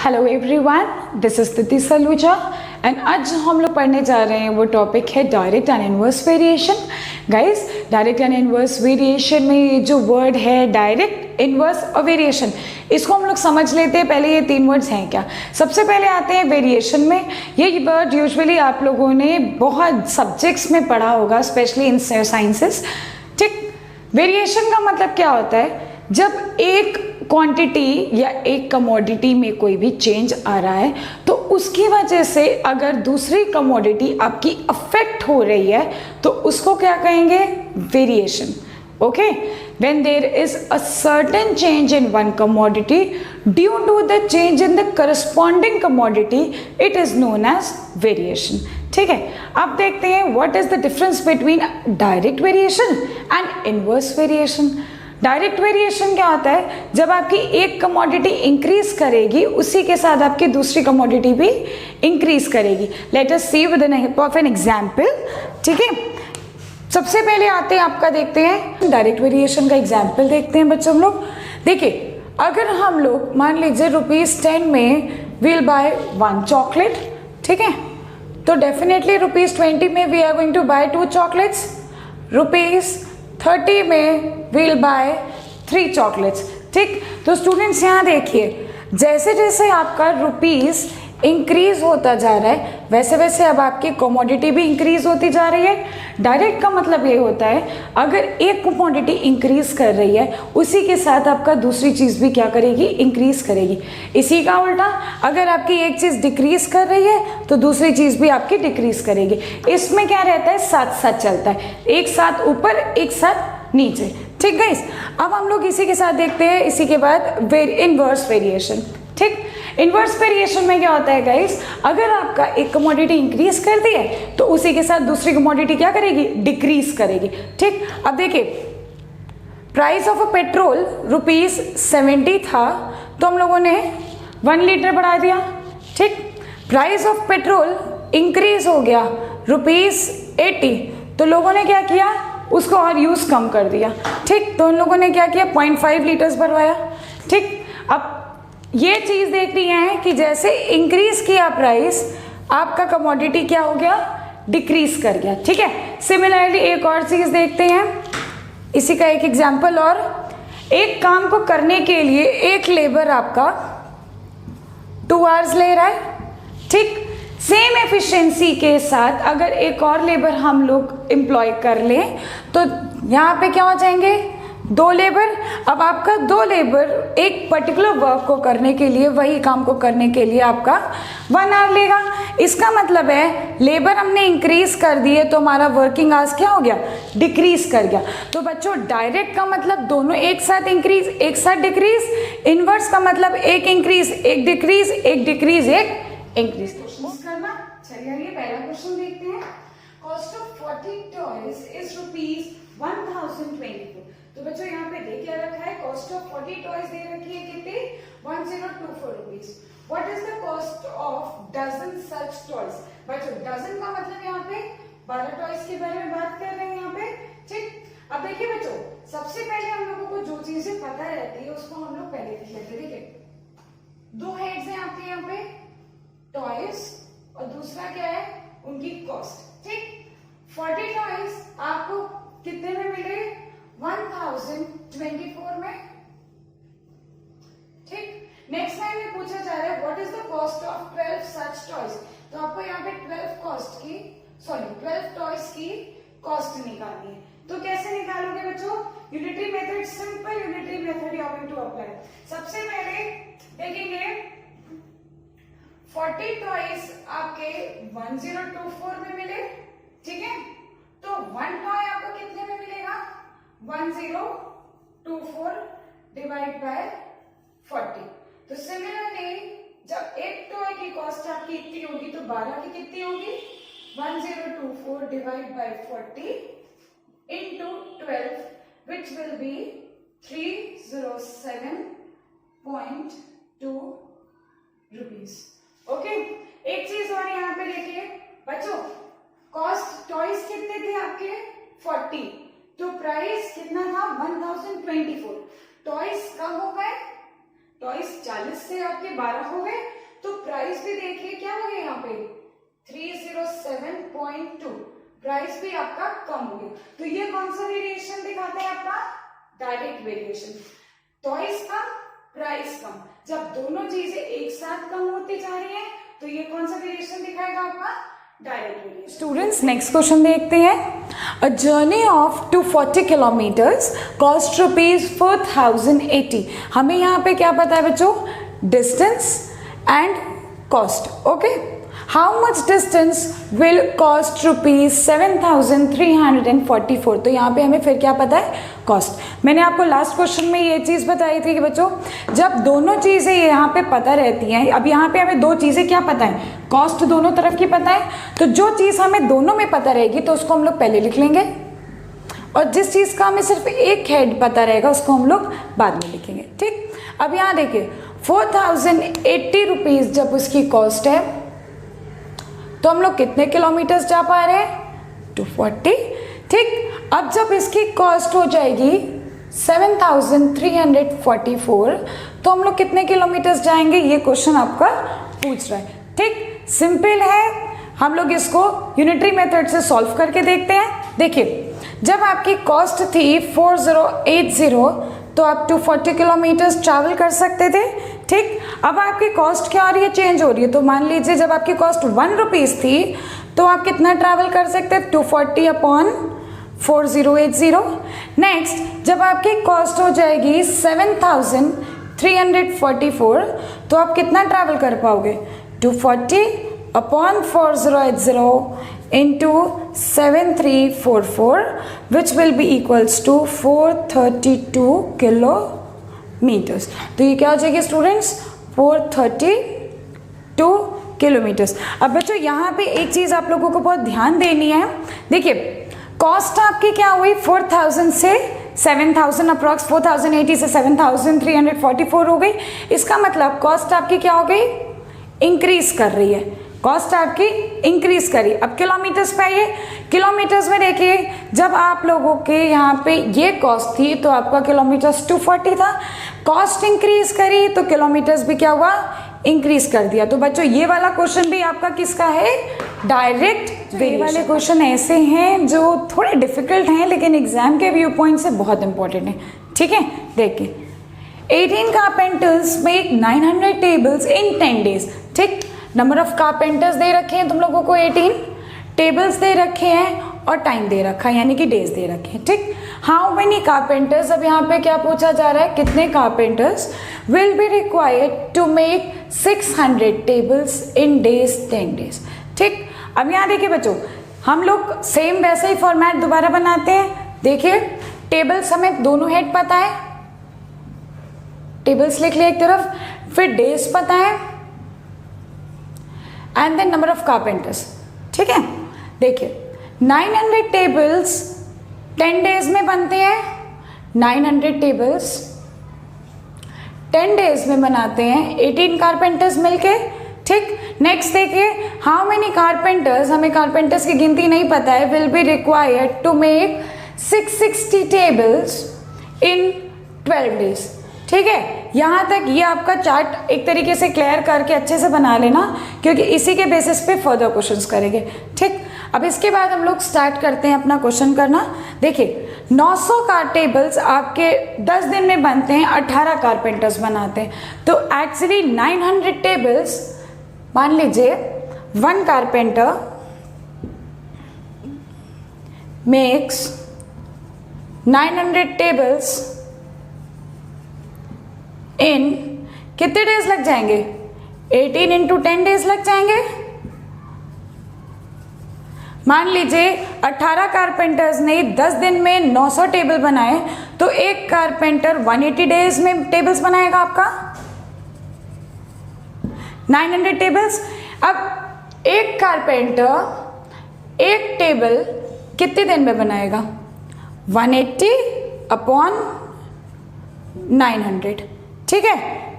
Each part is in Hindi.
हेलो एवरीवन, दिस इज तिथि सलूजा एंड आज हम लोग पढ़ने जा रहे हैं वो टॉपिक है direct and inverse variation. Guys, direct and inverse variation में ये जो वर्ड है डायरेक्ट, इनवर्स और वेरिएशन, इसको हम लोग समझ लेते हैं। पहले ये तीन वर्ड्स हैं क्या। सबसे पहले आते हैं वेरिएशन में। ये वर्ड यूजुअली आप लोगों ने बहुत सब्जेक्ट्स में पढ़ा होगा, स्पेशली इन साइंसेस। ठीक, वेरिएशन का मतलब क्या होता है? जब एक क्वांटिटी या एक कमोडिटी में कोई भी चेंज आ रहा है तो उसकी वजह से अगर दूसरी कमोडिटी आपकी अफेक्ट हो रही है तो उसको क्या कहेंगे? Variation. Okay, when there is a certain change in one commodity due to the change in the corresponding commodity, it is known as variation. ठीक है, अब देखते हैं what is the difference between direct variation and inverse variation. Direct variation क्या होता है? जब आपकी एक कमोडिटी इंक्रीज करेगी उसी के साथ आपकी दूसरी कमोडिटी भी इंक्रीज करेगी। Let us see with an example. ठीक है, सबसे पहले आते हैं आपका, देखते हैं डायरेक्ट वेरिएशन का एग्जांपल देखते हैं बच्चों। हम लोग देखिए, अगर हम लोग मान लीजिए ₹10 में वील बाय 1 चॉकलेट, ठीक है, तो डेफिनेटली ₹20 में we are going to buy 2 chocolates. ₹30 में वील बाय 3 चॉकलेट्स। ठीक, तो स्टूडेंट्स यहाँ देखिए, जैसे जैसे आपका रुपीस इंक्रीज होता जा रहा है वैसे वैसे अब आपकी कमोडिटी भी इंक्रीज होती जा रही है। डायरेक्ट का मतलब ये होता है, अगर एक कमोडिटी इंक्रीज कर रही है उसी के साथ आपका दूसरी चीज़ भी क्या करेगी? इंक्रीज करेगी। इसी का उल्टा, अगर आपकी एक चीज़ डिक्रीज कर रही है तो दूसरी चीज़ भी आपकी डिक्रीज करेगी। इसमें क्या रहता है? साथ साथ चलता है, एक साथ ऊपर एक साथ नीचे। ठीक गाइस, अब हम लोग इसी के साथ देखते हैं इसी के बाद इनवर्स वेरिएशन। ठीक, इनवर्स वेरिएशन में क्या होता है गाइस? अगर आपका एक कमोडिटी इंक्रीज कर दी है तो उसी के साथ दूसरी कमोडिटी क्या करेगी? डिक्रीज करेगी। ठीक, अब देखिए, प्राइस ऑफ अ पेट्रोल ₹70 था तो हम लोगों ने 1 लीटर बढ़ा दिया। ठीक, प्राइस ऑफ पेट्रोल इंक्रीज हो गया ₹80, तो लोगों ने क्या किया? उसको और यूज कम कर दिया। ठीक, तो उन लोगों ने क्या किया? 0.5 लीटर्स भरवाया। ठीक, अब ये चीज देखनी है कि जैसे इंक्रीज किया प्राइस, आपका कमोडिटी क्या हो गया? डिक्रीज कर गया। ठीक है, सिमिलरली एक और चीज देखते हैं, इसी का एक एग्जांपल और। एक काम को करने के लिए एक लेबर आपका 2 आवर्स ले रहा है। ठीक, सेम एफिशिएंसी के साथ अगर एक और लेबर हम लोग एम्प्लॉय कर लें तो यहाँ पे क्या हो जाएंगे? 2 लेबर। अब आपका 2 लेबर एक पर्टिकुलर वर्क को करने के लिए, वही काम को करने के लिए आपका 1 आवर लेगा। इसका मतलब है लेबर हमने इंक्रीज कर दिए तो हमारा वर्किंग आवर्स क्या हो गया? डिक्रीज कर गया। तो बच्चों, डायरेक्ट का मतलब दोनों एक साथ इंक्रीज एक साथ डिक्रीज, इनवर्स का मतलब एक इंक्रीज एक डिक्रीज, एक डिक्रीज एक इंक्रीज। करना चलिए, ये पहला क्वेश्चन देखते हैं। Cost of 40 toys is ₹1024। तो बच्चों यहाँ पे दे क्या रखा है? कॉस्ट ऑफ 40 टॉयज दे रखी है कितने? 1024 rupees. What is the cost of dozen such toys? बच्चों, डजन का मतलब यहाँ पे 12 टॉयज के बारे में बात कर रहे हैं यहाँ पे। ठीक, अब देखिए बच्चों, सबसे पहले हम लोगों को जो चीजें पता रहती है उसको हम लोग पहले लिख लेते हैं। ठीक है, 2 हेड्स हैं आपके यहाँ पे, टॉयज, और दूसरा क्या है? उनकी कॉस्ट। ठीक, 40 टॉयज आपको कितने में मिले? 1024 में। ठीक, नेक्स्ट लाइन में पूछा जा रहा है what is the cost of 12 such toys. तो आपको यहाँ पे 12 टॉयज की कॉस्ट निकालनी है। तो कैसे निकालोगे बच्चों? Unitary method, simple unitary method you are going to apply. सबसे पहले देखेंगे 40 टॉयज आपके 1024 में मिले। ठीक है, तो 1 टॉय आपको कितने में मिलेगा? 1024 डिवाइड बाय 40। तो सिमिलरली जब एक टॉय की कॉस्ट आपकी इतनी होगी तो 12 की कितनी होगी? 1024 divide by 40 into 12 which will be 307.2 rupees. Okay, एक चीज और यहाँ पे देखिए बच्चों, कॉस्ट टॉयज कितने थे आपके? 40, तो प्राइस कितना था? 1024। टॉयज कम हो गए टॉयज 40 से आपके 12 हो गए, तो प्राइस भी देखिए क्या हो गया यहाँ पे 307.2, प्राइस भी आपका कम हो गया। तो ये कौन सा वेरिएशन दिखाता है आपका डायरेक्ट वेरिएशन, टॉयज कम प्राइस कम। जब दोनों चीजें एक साथ कम होती जा रही है तो ये कौन सा वेरिएशन दिखाएगा आपका direct variation. Students next question देखते हैं। A journey of 240 kilometres cost ₹4,080। हमें यहाँ पे क्या पता है बच्चों, distance and cost. Okay, how much distance will cost ₹7,344। तो यहाँ पे हमें फिर क्या पता है, कॉस्ट। मैंने आपको लास्ट क्वेश्चन में ये चीज़ बताई थी कि बच्चों जब दोनों चीज़ें यहाँ पे पता रहती हैं, अब यहाँ पे हमें दो चीज़ें क्या पता है, कॉस्ट दोनों तरफ की पता है, तो जो चीज़ हमें दोनों में पता रहेगी तो उसको हम लोग पहले लिख लेंगे, और जिस चीज़ का हमें सिर्फ एक हेड पता रहेगा उसको हम लोग बाद में लिखेंगे। ठीक, अब यहाँ देखिए 4,080 रुपीज़ जब उसकी कॉस्ट है तो हम लोग कितने किलोमीटर्स जा पा रहे हैं, 240। ठीक, अब जब इसकी कॉस्ट हो जाएगी 7,344 तो हम लोग कितने किलोमीटर्स जाएंगे, ये क्वेश्चन आपका पूछ रहा है। ठीक, सिंपल है, हम लोग इसको यूनिटरी मेथड से सॉल्व करके देखते हैं। देखिए जब आपकी कॉस्ट थी 4080 तो आप 240 किलोमीटर्स ट्रैवल कर सकते थे। ठीक, अब आपकी कॉस्ट क्या हो रही है, चेंज हो रही है। तो मान लीजिए जब आपकी कॉस्ट 1 रुपीज़ थी तो आप कितना ट्रैवल कर सकते हैं, 240 अपॉन 4080। नेक्स्ट जब आपकी कॉस्ट हो जाएगी 7,344 तो आप कितना ट्रैवल कर पाओगे, 240 upon 4080 into 7344 which will be equals to 432 kilometres. तो ये क्या हो जाएगी स्टूडेंट्स, 432 किलोमीटर्स। अब बच्चों यहाँ पे एक चीज़ आप लोगों को बहुत ध्यान देनी है। देखिए कॉस्ट आपकी क्या हुई, 4,000 से 7,000 अप्रॉक्स, 4,080 से 7,344 हो गई। इसका मतलब कॉस्ट आपकी क्या हो गई, इंक्रीज कर रही है, कॉस्ट आपकी इंक्रीज करी। अब किलोमीटर्स पे आइए, किलोमीटर्स में देखिए जब आप लोगों के यहाँ पे ये कॉस्ट थी तो आपका किलोमीटर्स 240 था, कॉस्ट इंक्रीज करी तो किलोमीटर्स भी क्या हुआ, इंक्रीज कर दिया। तो बच्चों ये वाला क्वेश्चन भी आपका किसका है, डायरेक्ट वेरिएशन वाले क्वेश्चन ऐसे हैं जो थोड़े डिफिकल्ट हैं लेकिन एग्जाम के व्यू पॉइंट से बहुत इंपॉर्टेंट है। ठीक है, देखिए 18 कारपेंटर्स मेक 900 टेबल्स इन 10 डेज। ठीक, नंबर ऑफ कारपेंटर्स दे रखे हैं तुम लोगों को 18, टेबल्स दे रखे हैं और टाइम दे रखा है यानी कि डेज दे रखे हैं। ठीक, हाउ मेनी कारपेंटर्स, अब यहाँ पे क्या पूछा जा रहा है, कितने carpenters will be required to make 600 tables in days 10 days. ठीक, अब यहाँ देखिए बच्चों हम लोग सेम वैसे ही फॉर्मेट दोबारा बनाते हैं। देखिए टेबल्स हमें दोनों हेड पता है, टेबल्स लिख लिया एक तरफ, फिर डेज पता है and then number of carpenters. ठीक है, देखिए 900 टेबल्स 10 डेज में बनते हैं, 900 टेबल्स 10 डेज में बनाते हैं 18 कारपेंटर्स मिलके। ठीक, नेक्स्ट देखिए हाउ मेनी कारपेंटर्स, हमें कारपेंटर्स की गिनती नहीं पता है, will be required to make 660 tables in 12 days. ठीक है, यहाँ तक ये आपका चार्ट एक तरीके से क्लियर करके अच्छे से बना लेना क्योंकि इसी के बेसिस पे फर्दर क्वेश्चंस करेंगे। ठीक, अब इसके बाद हम लोग स्टार्ट करते हैं अपना क्वेश्चन करना। देखिए 900 कार टेबल्स आपके 10 दिन में बनते हैं, 18 कारपेंटर्स बनाते हैं। तो एक्चुअली 900 टेबल्स, मान लीजिए 1 कारपेंटर मेक्स 900 टेबल्स इन कितने डेज लग जाएंगे, 18 इंटू 10 डेज लग जाएंगे। मान लीजिए 18 कारपेंटर्स ने 10 दिन में 900 टेबल बनाए तो एक कारपेंटर 180 डेज में टेबल्स बनाएगा आपका 900 टेबल्स। अब एक कारपेंटर एक टेबल कितने दिन में बनाएगा, 180 अपॉन 900। ठीक है,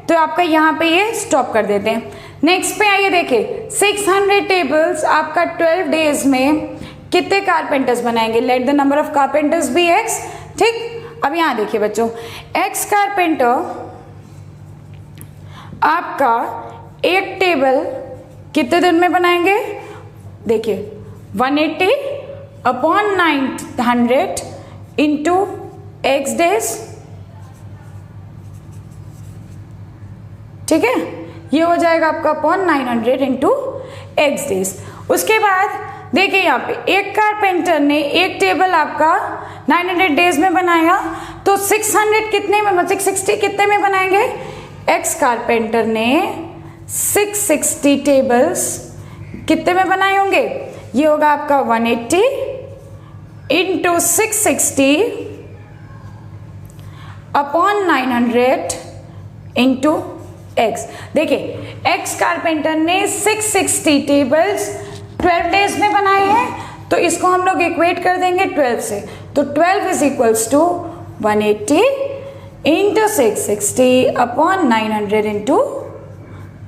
तो आपका यहाँ पे ये स्टॉप कर देते हैं। नेक्स्ट पे आइए, देखिए 600 टेबल्स आपका 12 डेज में कितने कारपेंटर्स बनाएंगे, let the number of carpenters be x। ठीक, अब यहाँ देखिए बच्चों x कारपेंटर आपका एक टेबल कितने दिन में बनाएंगे? देखिए 180 अपॉन 900 इंटू एक्स डेज, ठीक है, ये हो जाएगा आपका अपॉन 900 इंटू एक्स डेज। उसके बाद देखिए यहाँ पे एक कारपेंटर ने एक टेबल आपका 900 डेज में बनाया, तो 600 कितने में, 660 कितने में बनाएंगे? एक्स कारपेंटर ने 660 टेबल्स कितने में बनाए होंगे? ये होगा आपका 180 इंटू 660 अपॉन 900 इंटू एक्स। देखिए एक्स कारपेंटर ने 660 टेबल्स 12 डेज में बनाए हैं, तो इसको हम लोग इक्वेट कर देंगे 12 से, तो 12 is equals to 180 into 660 upon 900 into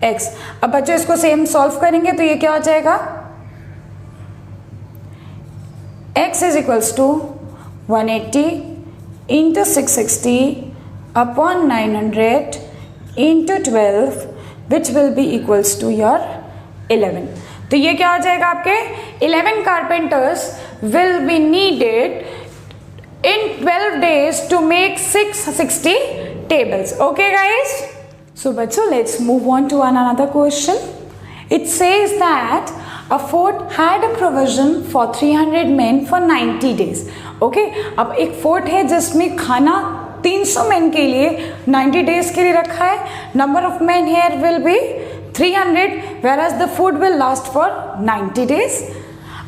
x. अब बच्चों इसको सेम सॉल्व करेंगे तो ये क्या हो जाएगा? x is equals to 180 into 660 upon 900 into 12 which will be equals to your 11। तो ये क्या हो जाएगा आपके? 11 carpenters will be needed in 12 days to make 660 tables. Okay guys, so bachcho let's move on to another question. It says that a fort had a provision for 300 men for 90 days. Okay, अब एक फोर्ट है जिसमें खाना 300 मैन के लिए 90 डेज के लिए रखा है। Number of man here will be 300 whereas the food will last for 90 days.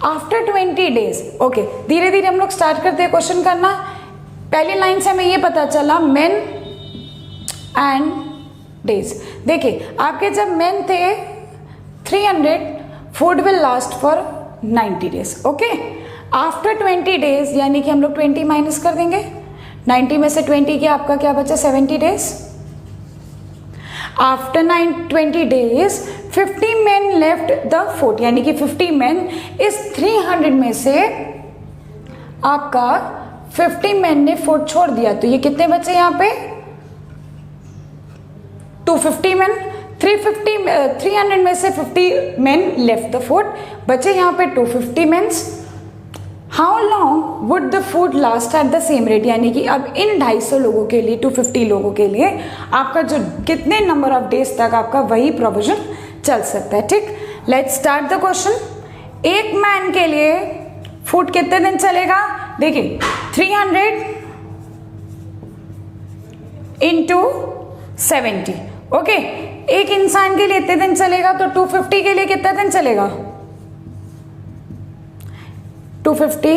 After 20 days, okay, धीरे धीरे हम लोग स्टार्ट करते हैं क्वेश्चन करना। पहली लाइन से हमें ये पता चला मेन एंड डेज। देखिए आपके जब मेन थे 300, food will last for 90 days. Okay, after 20 days यानी कि हम लोग 20 माइनस कर देंगे, 90 में से 20 किया, आपका क्या बचा? 70 days. After 20 days 50 men left the fort, यानी कि 50 men इस 300 में से आपका 50 men ने फोर्ट छोड़ दिया, तो ये कितने बचे यहाँ पे? 250 men। 300 में से 50 men left the fort, बचे यहाँ पे 250 men। How long would the food last at the same rate, यानी कि अब इन 250 लोगों के लिए, 250 लोगों के लिए आपका जो कितने नंबर ऑफ डेज तक आपका वही प्रोविजन चल सकता है। ठीक, लेट्स स्टार्ट द क्वेश्चन। एक मैन के लिए फूड कितने दिन चलेगा? देखिए 300 इंटू 70, ओके, एक इंसान के लिए इतने दिन चलेगा, तो 250 के लिए कितना दिन चलेगा? 250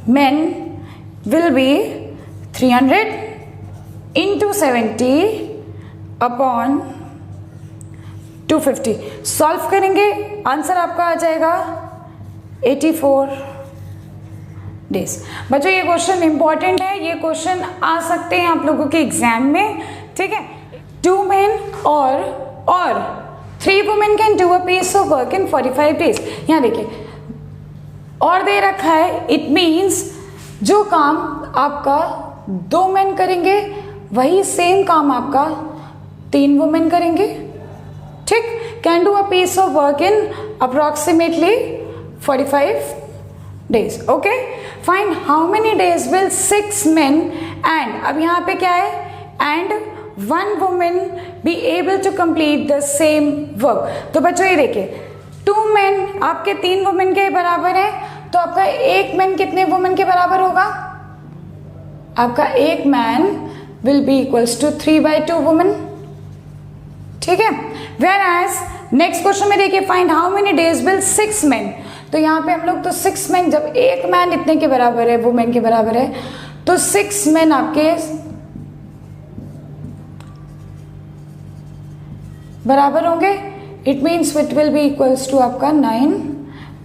men will be 300 into 70 upon 250। Solve करेंगे, आंसर आपका आ जाएगा 84 डेज। बच्चों ये क्वेश्चन इंपॉर्टेंट है, ये क्वेश्चन आ सकते हैं आप लोगों के एग्जाम में। ठीक है, 2 men और 3 women can do a piece of work in 45 days। यहाँ देखिए और दे रखा है, इट मीन्स जो काम आपका 2 मैन करेंगे वही सेम काम आपका 3 वुमेन करेंगे। ठीक, can do a piece of work in approximately 45 days. Okay, find how many days will 6 men and, अब यहाँ पे क्या है, and 1 woman be able to complete the same work. तो बच्चों ये देखिए 2 men आपके 3 वुमेन के बराबर है, तो आपका 1 मैन कितने वुमेन के बराबर होगा? आपका 1 man will be equals to 3/2 women. ठीक है, वेयर एज नेक्स्ट क्वेश्चन में देखिए find how many days will 6 men, तो यहाँ पे हम लोग तो 6 men, जब 1 मैन इतने के बराबर है, वुमेन के बराबर है, तो 6 men आपके बराबर होंगे। It means it will be equals to आपका 9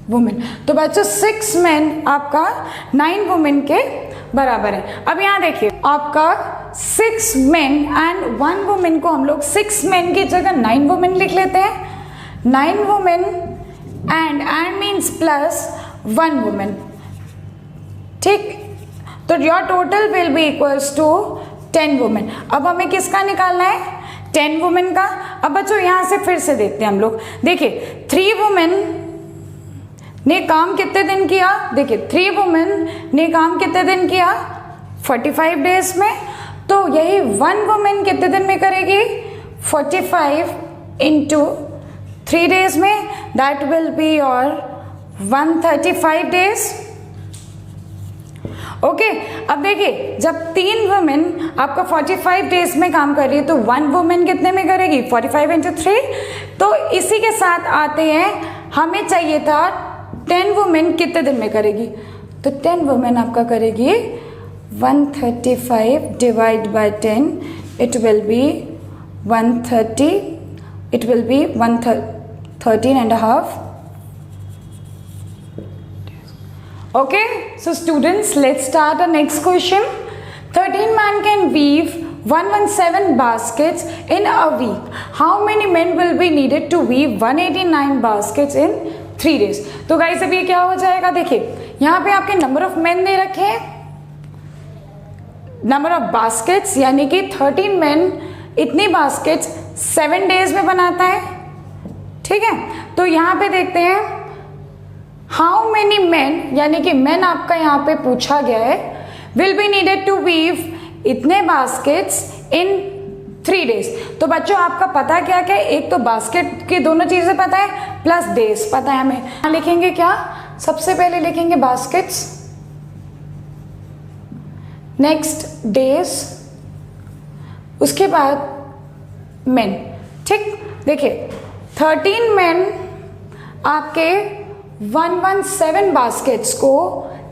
वुमेन। तो बच्चों 6 men आपका 9 वुमेन के बराबर है। अब यहाँ देखिए आपका 6 men एंड 1 वुमेन को हम लोग 6 men की जगह 9 वुमेन लिख लेते हैं। 9 women and means plus 1 women. ठीक, तो your total will be equals to 10 women. अब हमें किसका निकालना है? 10 वुमेन का। अब बच्चों यहाँ से फिर से देखते हैं हम लोग। देखिए 3 वुमेन ने काम कितने दिन किया, देखिए 3 वुमेन ने काम कितने दिन किया, 45 डेज में। तो यही 1 वुमेन कितने दिन में करेगी, 45 इंटू 3 डेज में, that will be your 135 days. Okay अब देखिए जब 3 वुमेन आपका 45 डेज में काम कर रही है तो 1 वुमेन कितने में करेगी, 45 इंटू 3। तो इसी के साथ आते हैं, हमें चाहिए था 10 वुमेन कितने दिन में करेगी, तो 10 वुमेन आपका करेगी 135 divide by 10, it will B 130, it will B 113.5. Okay, so students, let's start the next question. 13 men can weave 117 baskets in a week. How many men will be needed to weave 189 baskets in 3 days? तो गाइस अब ये क्या हो जाएगा, देखिए यहाँ पे आपके नंबर ऑफ मेन दे रखे हैं, नंबर ऑफ बास्केट्स यानी कि 13 मेन इतनी बास्केट्स 7 डेज में बनाता है, ठीक है। तो यहाँ पे देखते हैं हाउ मेनी मैन, यानी कि मैन आपका यहाँ पे पूछा गया है, will be needed to weave इतने बास्केट्स इन 3 डेज। तो बच्चों आपका पता क्या क्या है, एक तो बास्केट की दोनों चीजें पता है प्लस डेज पता है हमें। यहाँ लिखेंगे क्या, सबसे पहले लिखेंगे बास्केट्स, नेक्स्ट डेज, उसके बाद मैन, ठीक। देखिए 13 मैन आपके 117 बास्केट्स को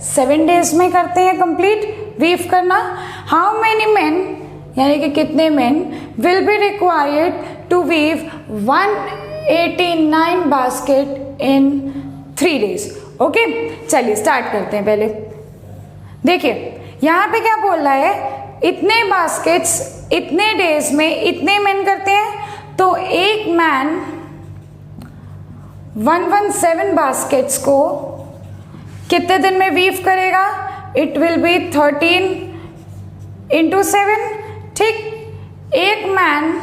7 डेज में करते हैं कंप्लीट वीव करना। हाउ मेनी मैन, यानी कि कितने man will be required to weave 189 basket in 3 days. Okay चलिए स्टार्ट करते हैं। पहले देखिए यहाँ पे क्या बोल रहा है, इतने बास्केट्स इतने डेज में इतने मैन करते हैं, तो एक मैन 117 बास्केट्स को कितने दिन में वीव करेगा, इट विल बी 13 इंटू 7, ठीक। एक मैन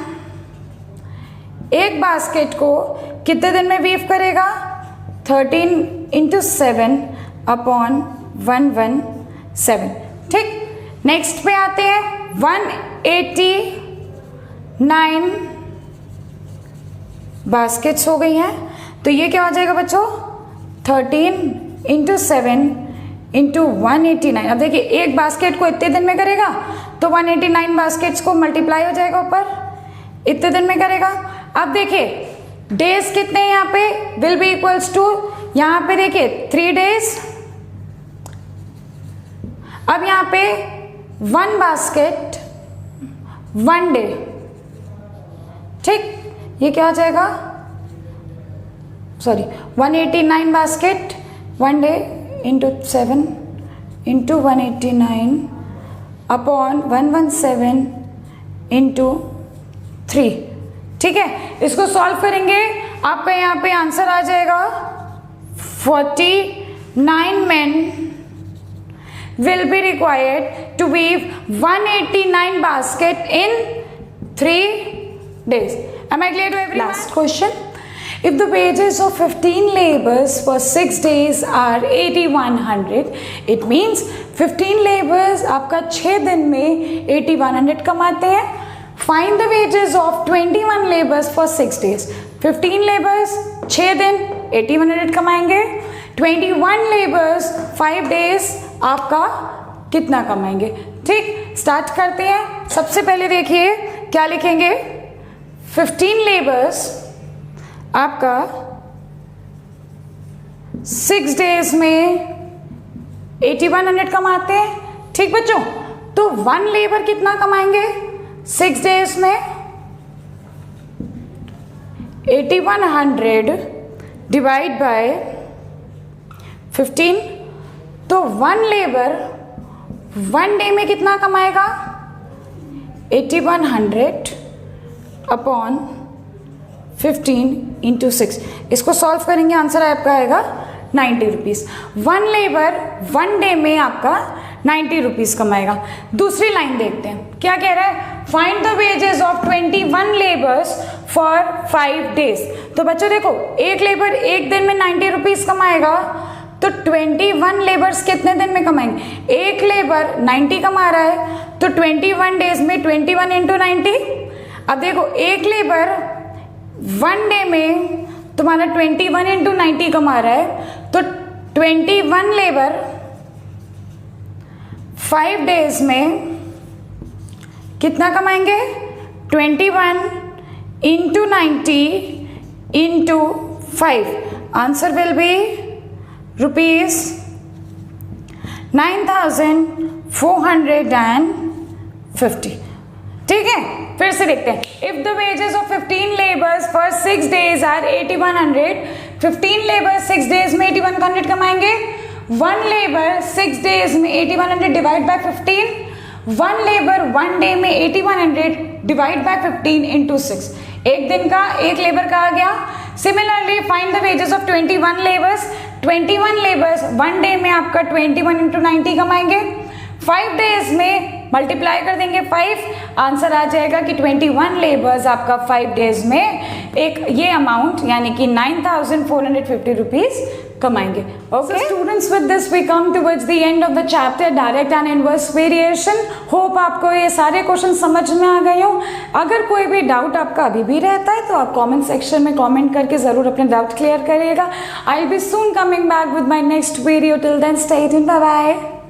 एक बास्केट को कितने दिन में वीव करेगा, 13 इंटू 7 अपॉन 117, ठीक। नेक्स्ट पे आते हैं 189 बास्केट्स हो गई हैं, तो ये क्या हो जाएगा बच्चों, 13 इंटू 7 इंटू 189। अब देखिए एक बास्केट को इतने दिन में करेगा तो 189 बास्केट्स को मल्टीप्लाई हो जाएगा ऊपर, इतने दिन में करेगा। अब देखिए डेज कितने हैं यहाँ पे, विल बी इक्वल्स टू, यहाँ पे देखिए 3 डेज। अब यहाँ पे 1 बास्केट 1 डे, ठीक। ये क्या हो जाएगा, sorry 189 basket 1 day into 7 into 189 upon 117 into 3, ठीक है। इसको सॉल्व करेंगे, आपका यहाँ पे आंसर आ जाएगा 49 men will be required to weave 189 basket in 3 days. Am I clear to everyone? Last question. If the wages of 15 laborers for 6 days are 8100, it means 15 laborers आपका 6 दिन में 8100 कमाते हैं। Find the wages of 21 laborers for 6 days. 15 laborers 6 दिन 8100 कमाएंगे, 21 laborers 5 days आपका कितना कमाएंगे, ठीक। स्टार्ट करते हैं। सबसे पहले देखिए क्या लिखेंगे, 15 laborers आपका 6 डेज में 8100 कमाते हैं, ठीक बच्चों। तो 1 लेबर कितना कमाएंगे 6 डेज में, 8100 डिवाइड बाय 15। तो 1 लेबर 1 डे में कितना कमाएगा, 8100 अपॉन 15 इंटू 6। इसको सॉल्व करेंगे, आंसर आपका आएगा 90 रुपीज़। 1 लेबर 1 डे में आपका 90 रुपीज़ कमाएगा। दूसरी लाइन देखते हैं क्या कह रहा है, find the wages of 21 labours for 5 days. तो बच्चों देखो, एक लेबर एक दिन में 90 रुपीज कमाएगा, तो 21 लेबर्स कितने दिन में कमाएंगे? एक लेबर 90 कमा रहा है, तो 21 डेज में 21 इंटू 90। अब देखो, एक लेबर 1 डे में तुम्हारा 21 इंटू 90 कमा रहा है, तो 21 लेबर 5 डेज में कितना कमाएंगे? 21 into 90 into 5, answer will be rupees 9,450। ठीक है, फिर से देखते हैं। If the wages of 15 labours for 6 days are 8100, 15 labour 6 days में 8100 कमाएंगे। 1 लेबर 6 डेज में 8100 डिवाइड बाय 15, 1 लेबर 1 डे में 8100 डिवाइड बाय 15 इंटू 6, एक दिन का एक लेबर का आ गया। Similarly find the wages of 21 labours, 21 labours 1 day में आपका 21 इंटू 90 कमाएंगे, 5 डेज में मल्टीप्लाई कर देंगे 5, आंसर आ जाएगा कि 21 लेबर्स आपका 5 डेज में एक ये अमाउंट यानी कि 9,450 रुपीज कमाएंगे। Okay students, with this we come towards the end of the chapter direct and inverse variation. Hope आपको ये सारे क्वेश्चन समझ में आ गए हो। अगर कोई भी डाउट आपका अभी भी रहता है तो आप कमेंट सेक्शन में कमेंट करके जरूर अपने डाउट क्लियर करिएगा। I will be soon coming back with my next video. Till then stay tuned, bye bye.